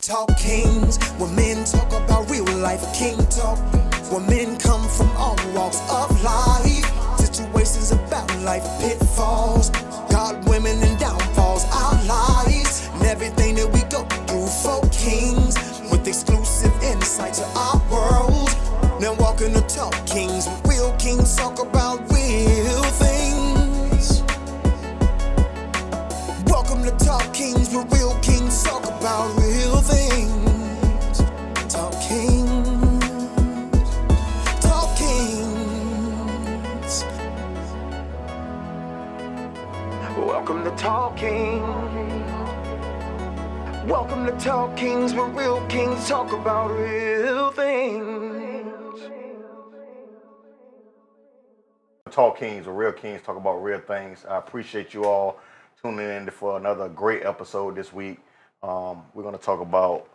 Talk kings, when men talk about real life. King talk, when men come from all walks of life. Situations about life, pitfalls, God, women, and downfalls. Our lives, and everything that we go through. For kings, with exclusive insight to our world. Now walking the talk kings, real kings talk about real things. Welcome to Talk Kings, where real kings talk about real things. Talk Kings, Talk Kings. Welcome to Talk Kings. Welcome to Talk Kings, where real kings talk about real things. Talk Kings, or Real Kings, talk about real things. I appreciate you all tuning in for another great episode this week. We're going to talk about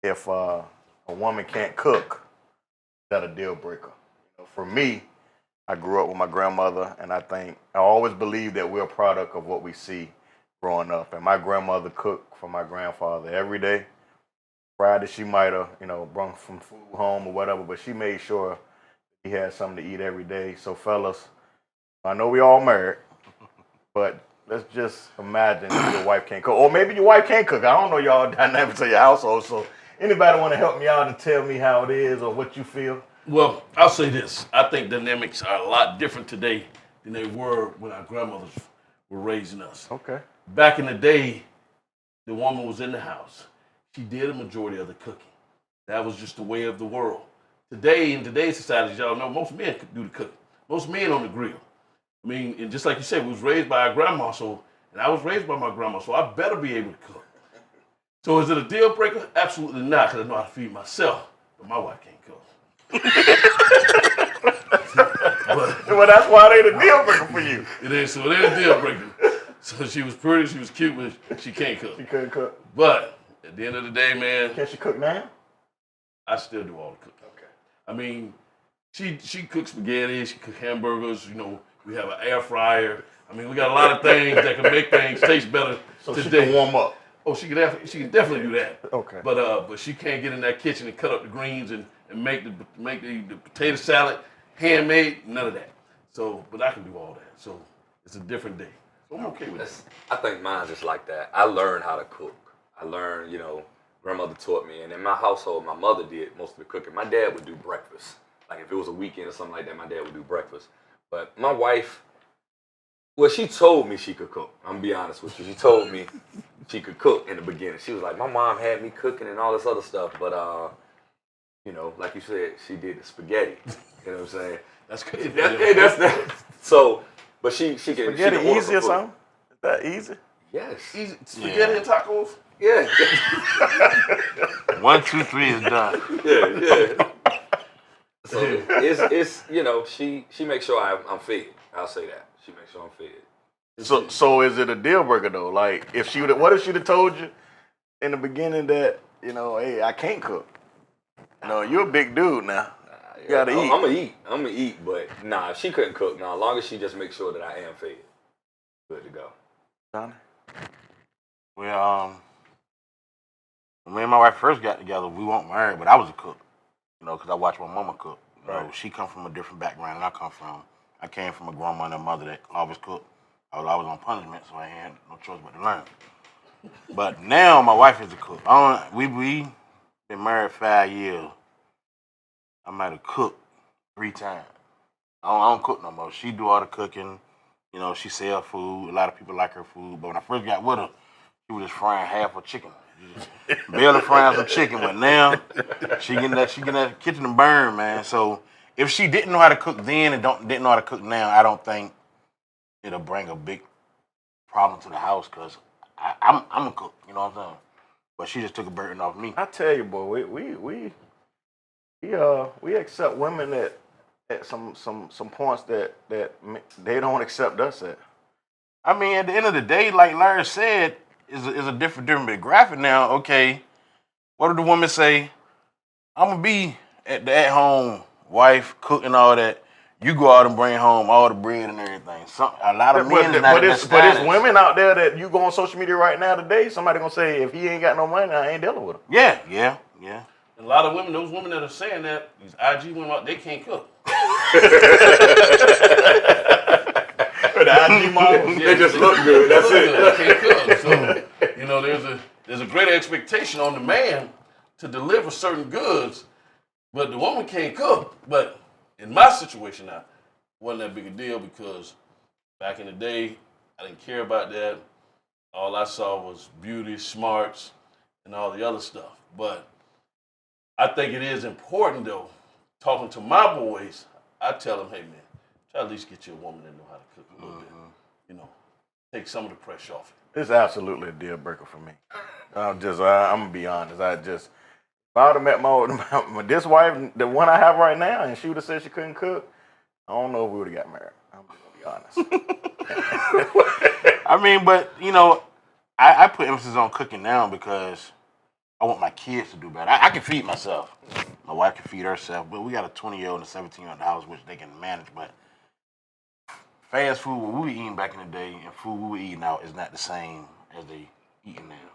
if a woman can't cook, is that a deal breaker? For me, I grew up with my grandmother, and I always believe that we're a product of what we see growing up. And my grandmother cooked for my grandfather every day. Friday, she might have, brought some food home or whatever, but she made sure he had something to eat every day. So, fellas, I know we all married, but let's just imagine if your wife can't cook. Or maybe your wife can't cook. I don't know y'all dynamics of your household. So, anybody want to help me out and tell me how it is or what you feel? Well, I'll say this. I think dynamics are a lot different today than they were when our grandmothers were raising us. Okay. Back in the day, the woman was in the house. She did a majority of the cooking. That was just the way of the world. Today, in today's society, as y'all know, most men could do the cooking. Most men on the grill. I mean, and just like you said, we was raised by our grandma, and I was raised by my grandma, so I better be able to cook. So is it a deal breaker? Absolutely not, because I know how to feed myself, but my wife can't cook. Well, that's why it ain't a deal breaker for you. It ain't a deal breaker. So she was pretty, she was cute, but she can't cook. She couldn't cook. But at the end of the day, man, Can she cook now? I still do all the cooking. Okay. I mean, she cooks spaghetti, she cooks hamburgers, we have an air fryer. I mean, we got a lot of things that can make things taste better So today. she can warm up. Oh, she can definitely do that. Okay. But she can't get in that kitchen and cut up the greens and make the potato salad handmade. None of that. So, but I can do all that. So it's a different day. So I'm okay with that. I think mine's just like that. I learned how to cook. I learned, grandmother taught me. And in my household, my mother did most of the cooking. My dad would do breakfast. Like if it was a weekend or something like that, my dad would do breakfast. But my wife, well, she told me she could cook. I'm gonna be honest with you. She told me she could cook in the beginning. She was like, my mom had me cooking and all this other stuff. But, like you said, she did the spaghetti. You know what I'm saying? That's crazy. That's that. So, but she can. Spaghetti she can easy or something? Is that easy? Yes. Easy. Spaghetti and tacos? Yeah. 1, 2, 3 is done. Yeah. So it's she makes sure I'm fed. I'll say that. She makes sure I'm fed. So is it a deal breaker though? Like what if she'd have told you in the beginning that, hey, I can't cook? No, you're a big dude now. You gotta eat. I'm gonna eat, but nah, if she couldn't cook, as long as she just makes sure that I am fed, good to go. Johnny? Well, when me and my wife first got together, we weren't married, but I was a cook, because I watched my mama cook. She come from a different background than I come from. I came from a grandma and a mother that always cooked. I was always on punishment, so I had no choice but to learn. But now my wife is a cook. We been married 5 years. I might have cooked 3 times. I don't cook no more. She do all the cooking. She sell food. A lot of people like her food. But when I first got with her, she was just frying half a chicken. Barely frying some chicken. But now she getting that kitchen to burn, man. So if she didn't know how to cook then and didn't know how to cook now, I don't think it'll bring a big problem to the house because I'm a cook. You know what I'm saying? But she just took a burden off me. I tell you, boy, we accept women at some points that they don't accept us at. I mean, at the end of the day, like Larry said, is a different demographic now. Okay, what do the women say? I'm gonna be at home wife cooking all that. You go out and bring home all the bread and everything. A lot of men is not but in it's that women out there that you go on social media right now today. Somebody gonna say if he ain't got no money, I ain't dealing with him. Yeah. And a lot of women, those women that are saying that, these IG women out, they can't cook. The IG models. They just look good. That's it. They can't cook. So, you know, there's a greater expectation on the man to deliver certain goods, but the woman can't cook. But in my situation now, wasn't that big a deal because back in the day, I didn't care about that. All I saw was beauty, smarts, and all the other stuff. But I think it is important, though, talking to my boys, I tell them, hey, man, try to at least get you a woman that know how to cook a little bit. You know, take some of the pressure off it. It's absolutely a deal breaker for me. I'm gonna be honest. If I would have met my this wife, the one I have right now, and she would have said she couldn't cook, I don't know if we would have got married. I'm just gonna be honest. I mean, but you know, I put emphasis on cooking now because I want my kids to do better. I can feed myself. My wife can feed herself, but we got a 20-year-old and a 17-year-old in the house, which they can manage. But fast food, what we were eating back in the day, and food we were eating now is not the same as they eating now.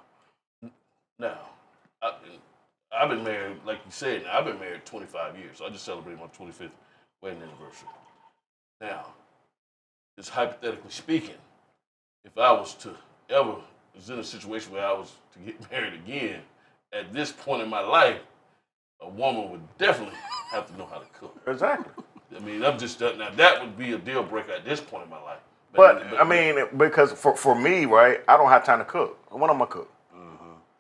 Now, I've been married, like you said, now, I've been married 25 years. So I just celebrated my 25th wedding anniversary. Now, just hypothetically speaking, if I was in a situation where I was to get married again, at this point in my life, a woman would definitely have to know how to cook. Exactly. I mean, now that would be a deal breaker at this point in my life. But I mean, because for me, right, I don't have time to cook. When I'm gonna cook,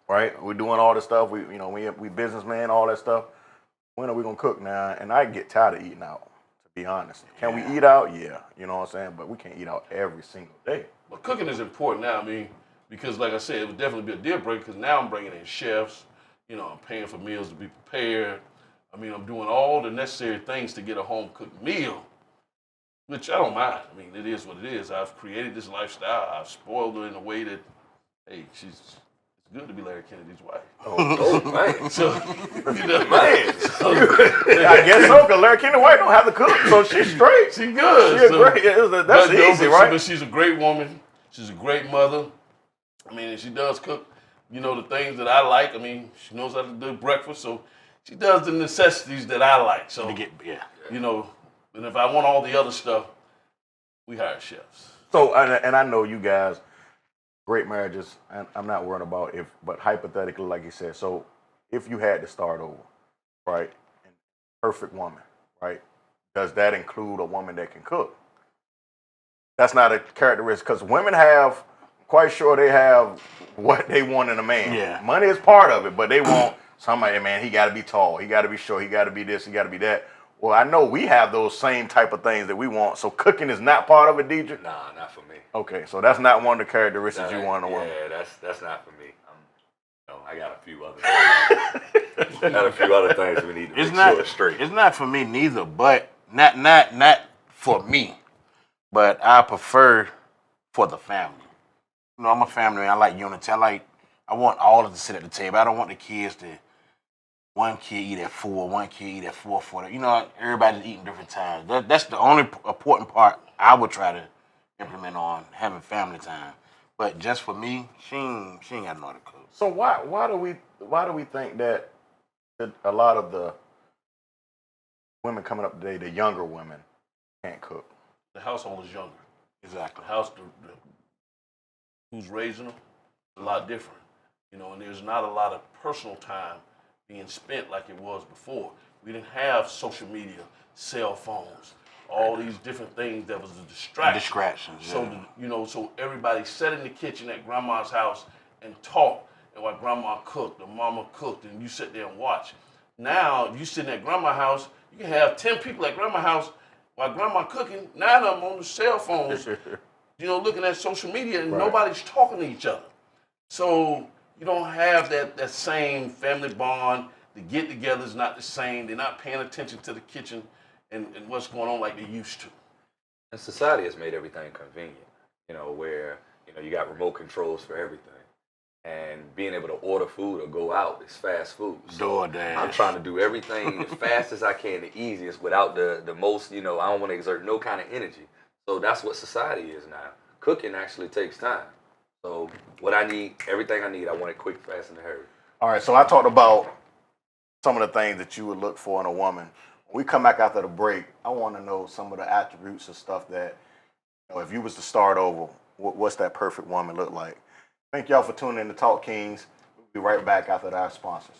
right? We're doing all this stuff. We businessmen, all that stuff. When are we gonna cook now? And I get tired of eating out. To be honest, can we eat out? Yeah, you know what I'm saying. But we can't eat out every single day. But cooking is important now. I mean, because like I said, it would definitely be a deal breaker because now I'm bringing in chefs. You know, I'm paying for meals to be prepared. I mean, I'm doing all the necessary things to get a home cooked meal, which I don't mind. I mean, it is what it is. I've created this lifestyle. I've spoiled her in a way that, hey, it's good to be Larry Kennedy's wife. Oh, man. So, you know, Man, I guess so. Because Larry Kennedy White don't have to cook, so she's straight. she good. She's great. That's easy, right? But she's a great woman. She's a great mother. I mean, and she does cook, you know, the things that I like. I mean, she knows how to do breakfast, so she does the necessities that I like. So, you know, and if I want all the other stuff, we hire chefs. So, and I know you guys, great marriages, and I'm not worried about but hypothetically, like you said, so if you had to start over, right, perfect woman, right, does that include a woman that can cook? That's not a characteristic, because women have, quite sure they have what they want in a man. Yeah. Money is part of it, but they want somebody, man, he got to be tall, he got to be short, he got to be this, he got to be that. Well, I know we have those same type of things that we want. So cooking is not part of it, Deidre? Nah, not for me. Okay, so that's not one of the characteristics you want in a woman. Yeah, that's not for me. I got a few other things we need to make sure straight. It's not for me neither, but not for me. But I prefer for the family. You know, I'm a family man. I like unity. I want all of us to sit at the table. I don't want the kids to one kid eat at 4, one kid eat at 4:40. You know, everybody's eating different times. That's the only important part I would try to implement on having family time. But just for me, she ain't got to know how to cook. So why do we think that a lot of the women coming up today, the younger women, can't cook? The household is younger. Exactly. The house, who's raising them, is a lot different. You know, and there's not a lot of personal time being spent like it was before. We didn't have social media, cell phones, all these different things that was a distraction. Distractions, yeah. So everybody sat in the kitchen at grandma's house and talked. And while grandma cooked, or mama cooked, and you sit there and watch. Now, you sitting at grandma's house, you can have 10 people at grandma's house while grandma cooking, 9 of them on the cell phones, you know, looking at social media, and nobody's talking to each other. So you don't have that same family bond. The get-together is not the same. They're not paying attention to the kitchen and what's going on like they used to. And society has made everything convenient, you know, where, you know, you got remote controls for everything. And being able to order food or go out is fast food. So DoorDash. I'm trying to do everything the fastest I can, the easiest, without the most, I don't want to exert no kind of energy. So that's what society is now. Cooking actually takes time. So what I need, everything I need, I want it quick, fast, and in a hurry. All right, so I talked about some of the things that you would look for in a woman. When we come back after the break, I want to know some of the attributes of stuff that, if you was to start over, what's that perfect woman look like? Thank y'all for tuning in to Talk Kings. We'll be right back after our sponsors.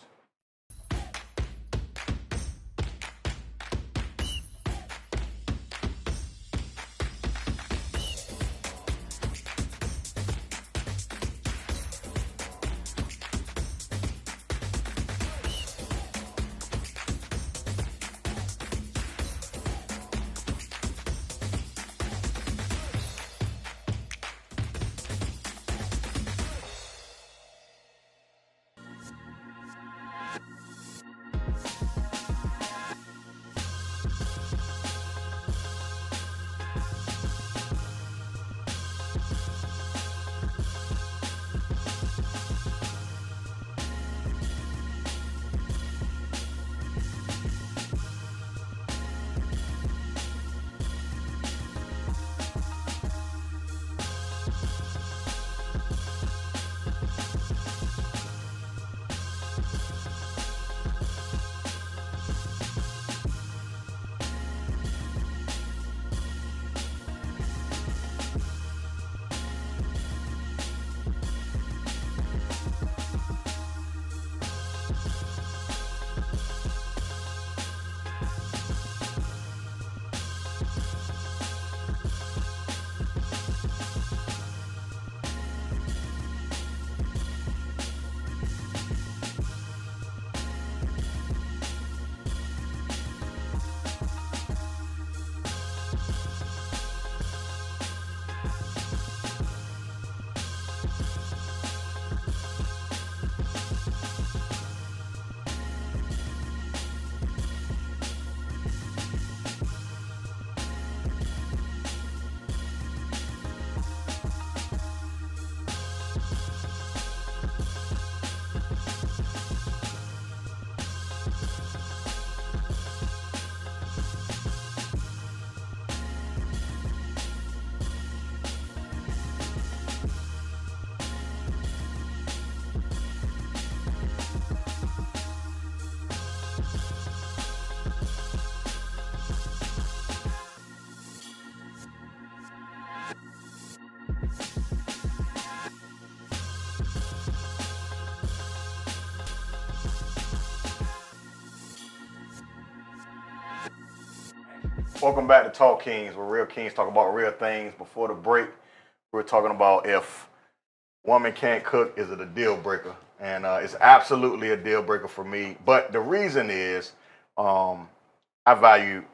Welcome back to Talk Kings, where real kings talk about real things. Before the break, we were talking about if woman can't cook, is it a deal breaker? And it's absolutely a deal breaker for me. But the reason is I value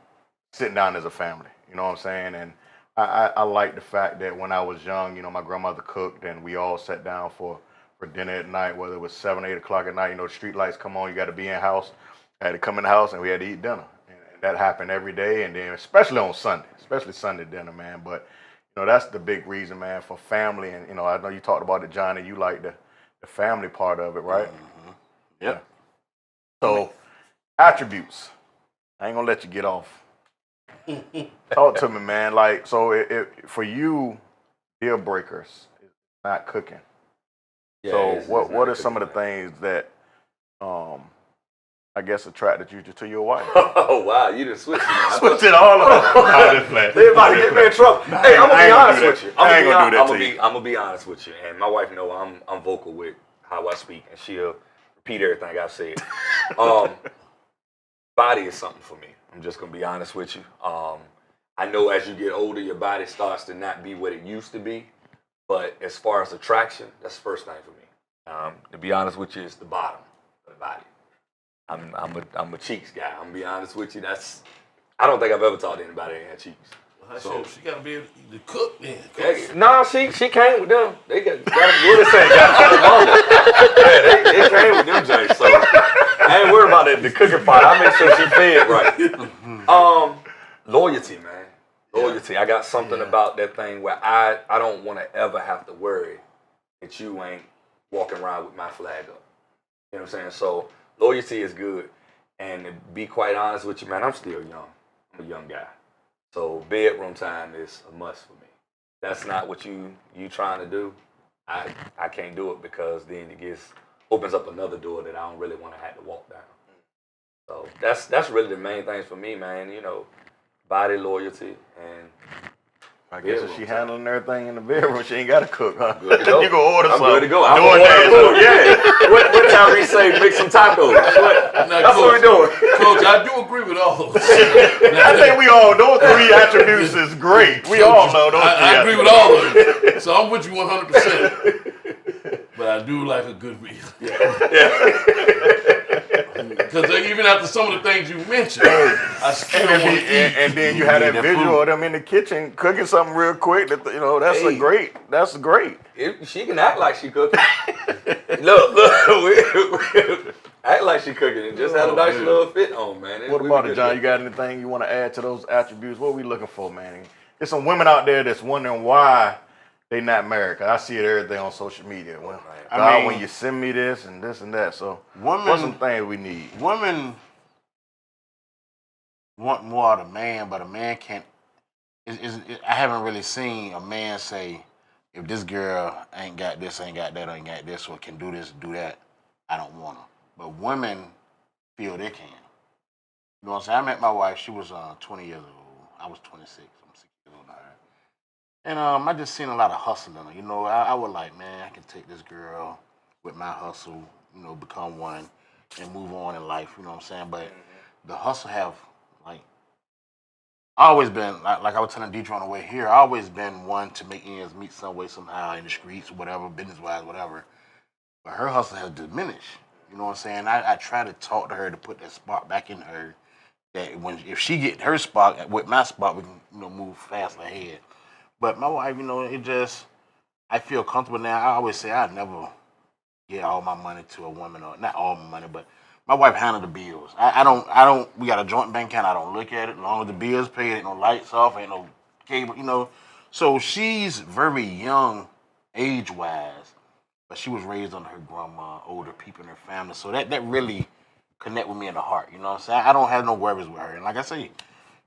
sitting down as a family. You know what I'm saying? And I like the fact that when I was young, my grandmother cooked and we all sat down for dinner at night, whether it was 7, 8 o'clock at night. The street lights come on, you got to be in house. I had to come in the house and we had to eat dinner. That happened every day, and then especially on Sunday, especially Sunday dinner, man. But that's the big reason, man, for family. And I know you talked about it, Johnny. You like the family part of it, right? Mm-hmm. Yeah. So attributes. I ain't gonna let you get off. Talk to me, man. Like, so if for you, deal breakers is not cooking. Yeah, So it's what not are some of the cooking, things that I guess attracted you to your wife? Oh, wow, you done switched it now. Switch it all up. No, just playing. They about to get me in trouble. Hey, I'm gonna be honest with you. I ain't gonna do that to you. I'm gonna be honest with you. And my wife know I'm vocal with how I speak, and she'll repeat everything I've said. Body is something for me. I'm just gonna be honest with you. I know as you get older, your body starts to not be what it used to be. But as far as attraction, that's the first thing for me. To be honest with you, it's the bottom of the body. I'm a cheeks guy. I'm gonna be honest with you. I don't think I've ever talked to anybody that had cheeks. So she gotta be able to cook then. No, she came with them. They got what they say, yeah, they came with them James. So I ain't worried about the cooking part. I make sure she fed right. Loyalty, man. Loyalty. I got something about that thing where I don't want to ever have to worry that you ain't walking around with my flag up. You know what I'm saying? So loyalty is good. And to be quite honest with you, man, I'm still young. I'm a young guy. So bedroom time is a must for me. That's not what you trying to do. I can't do it because then it opens up another door that I don't really want to have to walk down. So that's really the main things for me, man. You know, body loyalty and I guess if she handling everything in the bedroom, she ain't got to cook, huh? good to go. You go order I'm something. good to go. I'm Doing order food, that. yeah. What time we say make some tacos? That's what we're doing. Coach, I do agree with all those. I think we all, those three attributes is great. We all know those three I agree with all of them. So I'm with you 100%. But I do like a good meal. Because even after some of the things you mentioned, I still want to eat. And then you had that visual of them in the kitchen cooking something real quick. That's great. She can act like she cooking. look, act like she cooking and just had a nice little fit on, man. What about it, John? You got anything you want to add to those attributes? What are we looking for, man? There's some women out there that's wondering why they not married. 'Cause I see it every day on social media. Well, when you send me this and this and that. So what's some things we need? Women want more out of a man, but a man can't. I haven't really seen a man say, if this girl ain't got this, ain't got that, ain't got this, or can do this, do that, I don't want her. But women feel they can. You know what I'm saying? I met my wife. She was 20 years old. I was 26. I'm 6 years old now. And I just seen a lot of hustle in her. You know, I was like, man, I can take this girl with my hustle, you know, become one and move on in life. You know what I'm saying? But the hustle have, like, I always been, like I was telling Deidre on the way here, I always been one to make ends meet some way, somehow, in the streets, whatever, business-wise, whatever. But her hustle has diminished. You know what I'm saying? I try to talk to her to put that spark back in her. That if she get her spark with my spark, we can, you know, move fast ahead. But my wife, you know, I feel comfortable now. I always say I'd never give all my money to a woman, or not all my money, but my wife handle the bills. I don't. We got a joint bank account. I don't look at it. As long as the bills paid, ain't no lights off, ain't no cable, you know. So she's very young, age-wise, but she was raised under her grandma, older people in her family. So that really connect with me in the heart. You know what I'm saying? I don't have no worries with her. And like I say,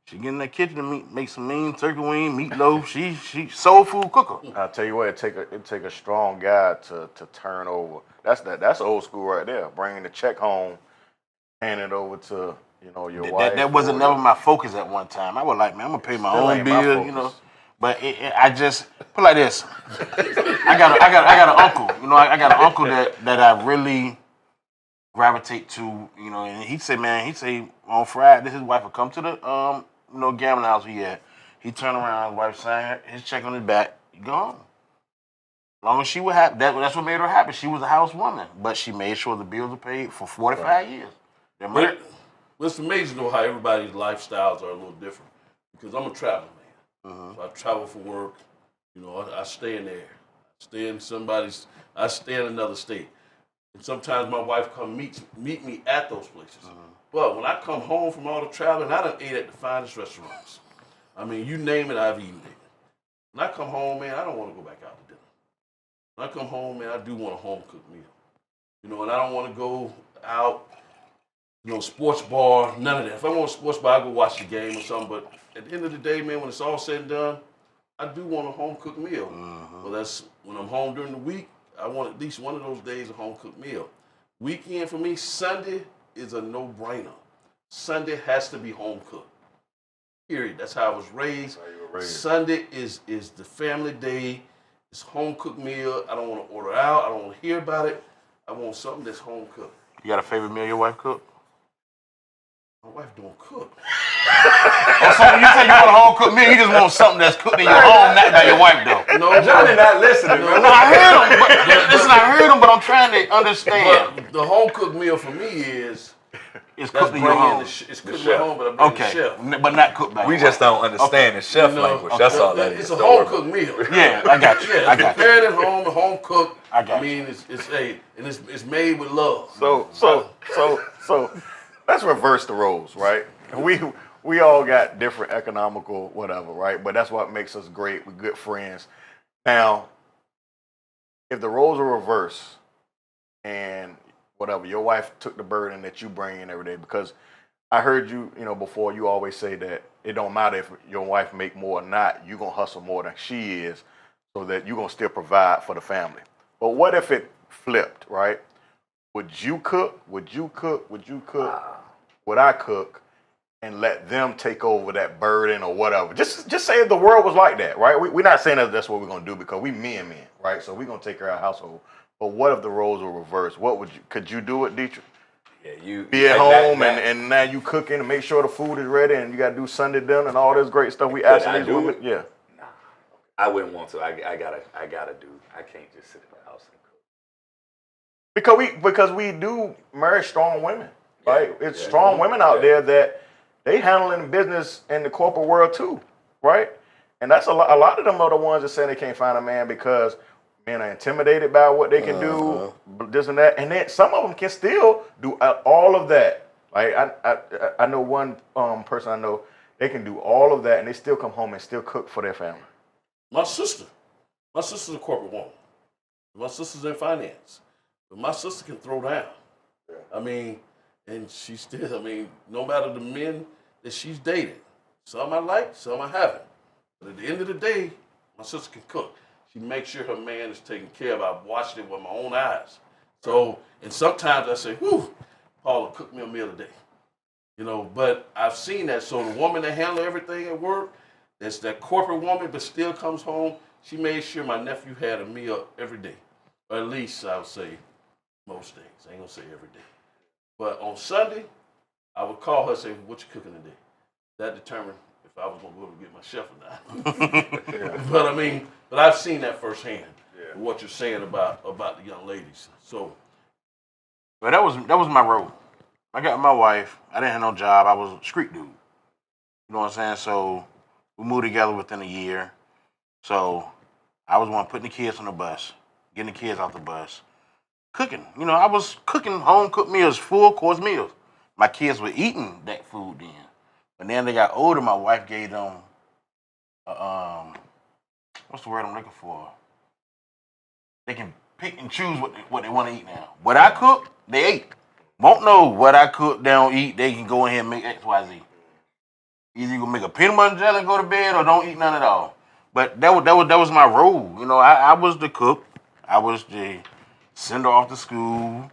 she get in that kitchen and make some mean turkey wing, meatloaf. She soul food cooker. I'll tell you what, it take a strong guy to turn over. That's old school right there. Bringing the check home, hand it over to your wife. That wasn't never my focus at one time. I was like, man, I'm gonna pay my own bill, you know. But I just put it like this. I got an uncle. You know, I got an uncle that I really gravitate to. You know, and he said on Friday, his wife would come to the gambling house we had. He turned around, his wife signed his check on his back. He go home. As long as she was happy, that's what made her happy. She was a housewoman, but she made sure the bills were paid for 45 years. But it's amazing though how everybody's lifestyles are a little different. Because I'm a traveler, man. So I travel for work. You know, I stay in there. I stay in another state. And sometimes my wife come meet me at those places. But when I come home from all the traveling, I done ate at the finest restaurants. I mean, you name it, I've eaten it. When I come home, man, I don't want to go back out to dinner. When I come home, man, I do want a home-cooked meal. You know, and I don't want to go out, sports bar, none of that. If I want a sports bar, I go watch the game or something. But at the end of the day, man, when it's all said and done, I do want a home-cooked meal. Well, that's when I'm home during the week, I want at least one of those days a home-cooked meal. Weekend for me, Sunday is a no-brainer. Sunday has to be home-cooked. Period. That's how I was raised. Sunday is the family day. It's home-cooked meal. I don't want to order out. I don't want to hear about it. I want something that's home-cooked. You got a favorite meal your wife cooked? My wife don't cook. So you say you want a home-cooked meal, you just want something that's cooked in your home, not by your wife, though. No, Johnny not listening. No, I heard him. I heard him, but I'm trying to understand. But the home-cooked meal for me is it's cooked in your home. It's cooked in your home, but I bring the chef. But not cooked by We just don't understand the chef language. That's all that is. It's a home-cooked meal. Yeah, I got you. Yeah, it's prepared at home, home-cooked. I got you. I mean, it's made with love. So let's reverse the roles, right? We all got different economical whatever, right? But that's what makes us great. We're good friends. Now, if the roles are reversed, and whatever, your wife took the burden that you bring in every day. Because I heard you, before, you always say that it don't matter if your wife make more or not, you're going to hustle more than she is so that you're going to still provide for the family. But what if it flipped, right? Would you cook? Would you cook? Would you cook? Would I cook? And let them take over that burden or whatever. Just say if the world was like that, right? We're not saying that that's what we're gonna do because we men, right? So we're gonna take care of our household. But what if the roles were reversed? Could you do it, Dietrich? Yeah, you Be at like home that- and now you cooking and make sure the food is ready and you gotta do Sunday dinner and all this great stuff we asking I these do women. it? Yeah. Nah, I wouldn't want to. I can't just sit in the house and cook. Because we do marry strong women, right? Yeah, It's yeah. strong women out Yeah. there that they handling business in the corporate world too, right? And that's a lot of them are the ones that say they can't find a man because men are intimidated by what they can do, this and that. And then some of them can still do all of that. Like I know one person I know, they can do all of that and they still come home and still cook for their family. My sister's a corporate woman. My sister's in finance. But my sister can throw down. I mean, and she still, no matter the men that she's dated, some I like, some I haven't. But at the end of the day, my sister can cook. She makes sure her man is taken care of. I've watched it with my own eyes. So, and sometimes I say, whew, Paula, cook me a meal a day. But I've seen that. So the woman that handle everything at work, that's that corporate woman, but still comes home, she made sure my nephew had a meal every day. Or at least I would say most days. I ain't gonna say every day. But on Sunday, I would call her and say, what you cooking today? That determined if I was gonna go to get my chef or not. But I've seen that firsthand. Yeah. What you're saying about the young ladies. So But that was my role. I got my wife. I didn't have no job. I was a street dude. You know what I'm saying? So we moved together within a year. So I was one putting the kids on the bus, getting the kids off the bus, cooking. I was cooking home cooked meals, full course meals. My kids were eating that food then. But then they got older. My wife gave them, what's the word I'm looking for? They can pick and choose what they want to eat now. What I cook, they ate. Won't know what I cook, they don't eat. They can go ahead and make X, Y, Z. Either you can make a peanut butter and jelly and go to bed, or don't eat none at all. But that was my role. I was the cook. I was the sender off to school,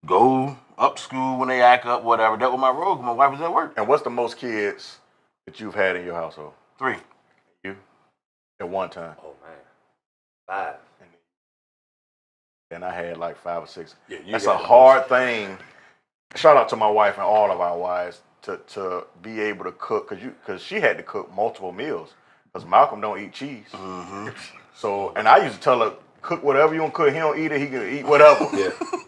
go up school when they act up, whatever. That was my role. My wife was at work. And what's the most kids that you've had in your household? 3. You? At one time. Oh man, 5. And I had like 5 or 6. Yeah, That's a hard thing. Shout out to my wife and all of our wives to be able to cook because she had to cook multiple meals because Malcolm don't eat cheese. Mm-hmm. So, and I used to tell her, cook whatever you want to cook. He don't eat it. He can eat whatever.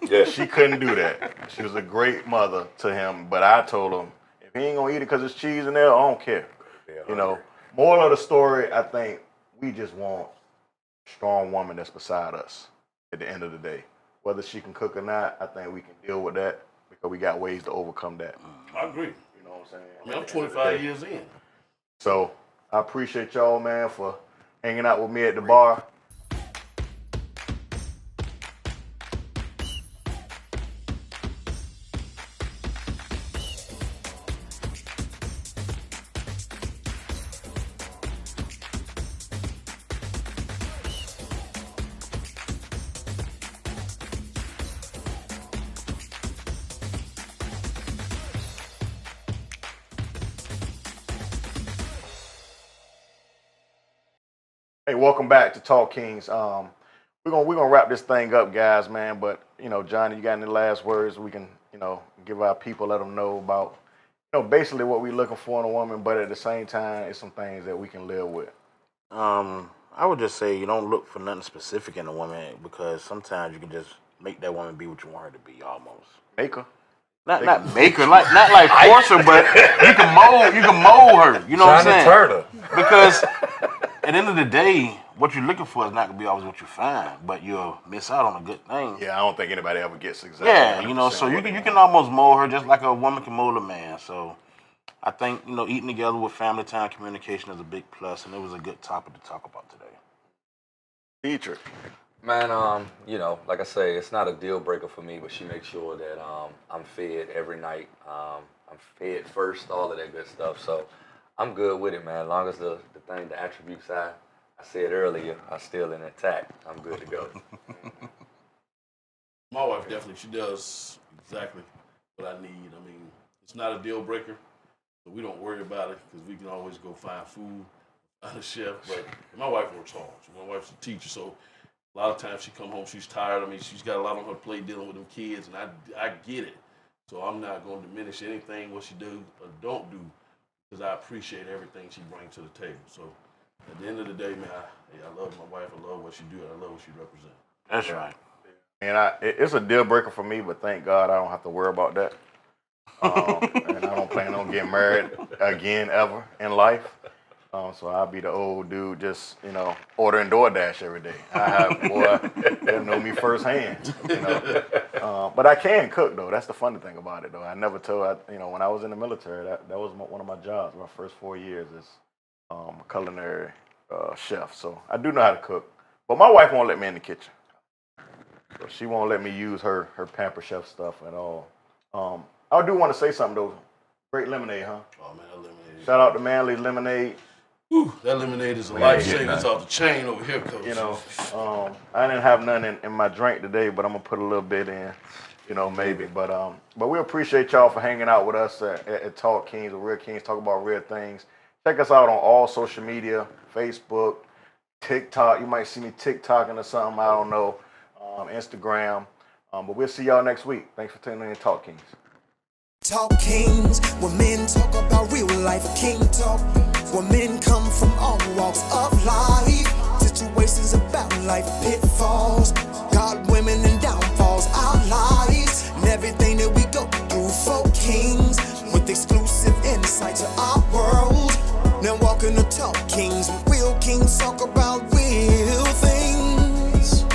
Yeah. She couldn't do that. She was a great mother to him. But I told him, if he ain't going to eat it because there's cheese in there, I don't care. Moral of the story, I think we just want a strong woman that's beside us at the end of the day. Whether she can cook or not, I think we can deal with that because we got ways to overcome that. I agree. You know what I'm saying? I'm 25 years in. So I appreciate y'all, man, for hanging out with me at the bar. Hey, welcome back to Talk Kings. We're gonna wrap this thing up, guys, man. But Johnny, you got any last words we can give our people, let them know about basically what we're looking for in a woman, but at the same time, it's some things that we can live with. I would just say you don't look for nothing specific in a woman because sometimes you can just make that woman be what you want her to be almost. Make her. Not make her, not like force her, but you can mold her. You know what I'm saying? Turner. Because at the end of the day, what you're looking for is not gonna be always what you find, but you'll miss out on a good thing. Yeah, I don't think anybody ever gets exactly. Yeah, so you can almost mold her just like a woman can mold a man. So I think eating together with family time, communication is a big plus, and it was a good topic to talk about today. Dietrich. Man, you know, like I say, it's not a deal breaker for me, but she makes sure that I'm fed every night. I'm fed first, all of that good stuff. So I'm good with it, man. As long as the attributes I said earlier are still intact, I'm good to go. My wife definitely, she does exactly what I need. I mean, it's not a deal breaker, so we don't worry about it because we can always go find food, find a chef. But my wife works hard. My wife's a teacher, so a lot of times she come home, she's tired. I mean, she's got a lot on her plate dealing with them kids, and I get it. So I'm not going to diminish anything what she do or don't do because I appreciate everything she brings to the table. So at the end of the day, man, I love my wife. I love what she do. And I love what she represents. That's right. And it's a deal breaker for me, but thank God I don't have to worry about that. And I don't plan on getting married again ever in life. So I'll be the old dude just, ordering DoorDash every day. They'll know me firsthand, But I can cook, though. That's the funny thing about it, though. I never told, when I was in the military, that was one of my jobs. My first 4 years as a culinary chef. So I do know how to cook. But my wife won't let me in the kitchen. So she won't let me use her Pamper Chef stuff at all. I do want to say something, though. Great lemonade, huh? Oh, man, that lemonade. Shout out to Manly's Lemonade. Whew, that lemonade is a lifesaver. It's off the chain over here, Coach. I didn't have none in my drink today, but I'm going to put a little bit in, maybe. But we appreciate y'all for hanging out with us at Talk Kings, the Real Kings, talk about real things. Check us out on all social media, Facebook, TikTok. You might see me TikToking or something, I don't know, Instagram. But we'll see y'all next week. Thanks for tuning in to Talk Kings. Talk Kings, where men talk about real life. King Talk, where men come from all walks of life. Situations about life, pitfalls, God, women, and downfalls. Our lives and everything that we go through. For kings, with exclusive insight to our world. Now walking the Talk Kings, real kings talk about real things.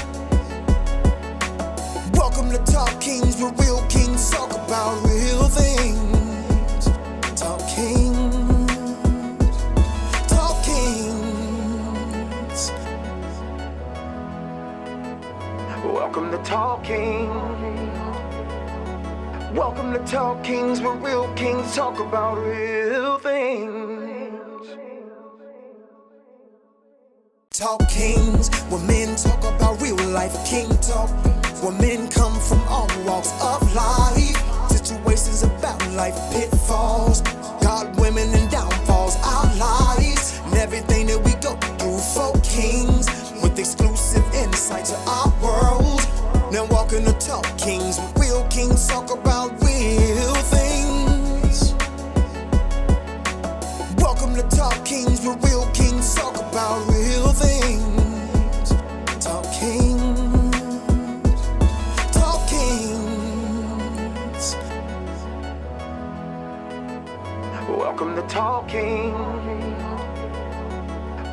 Welcome to Talk Kings, where real kings talk about real things. Talk Kings, Talk Kings. Welcome to Talk Kings. Welcome to Talk Kings, where real kings talk about real things. Talk Kings, where men talk about real life. King Talk, where men come from all walks of life. Situations about life, pitfalls, God, women, and downfalls. Our lives and everything that we go through. For kings, with exclusive insight to our world. Now walking the Talk Kings, real kings talk about real things. Welcome to Talk Kings, where real kings talk about real things. Talk Kings, Talk Kings. Welcome to Talk Kings.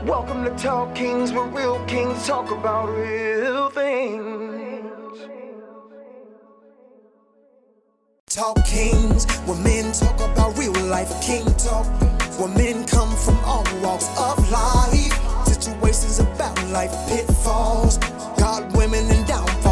Welcome to Talk Kings, where real kings talk about real things. Talk Kings, where men talk about real life. King Talk, where men come from all walks of life. Situations about life, pitfalls, God, women, and downfalls.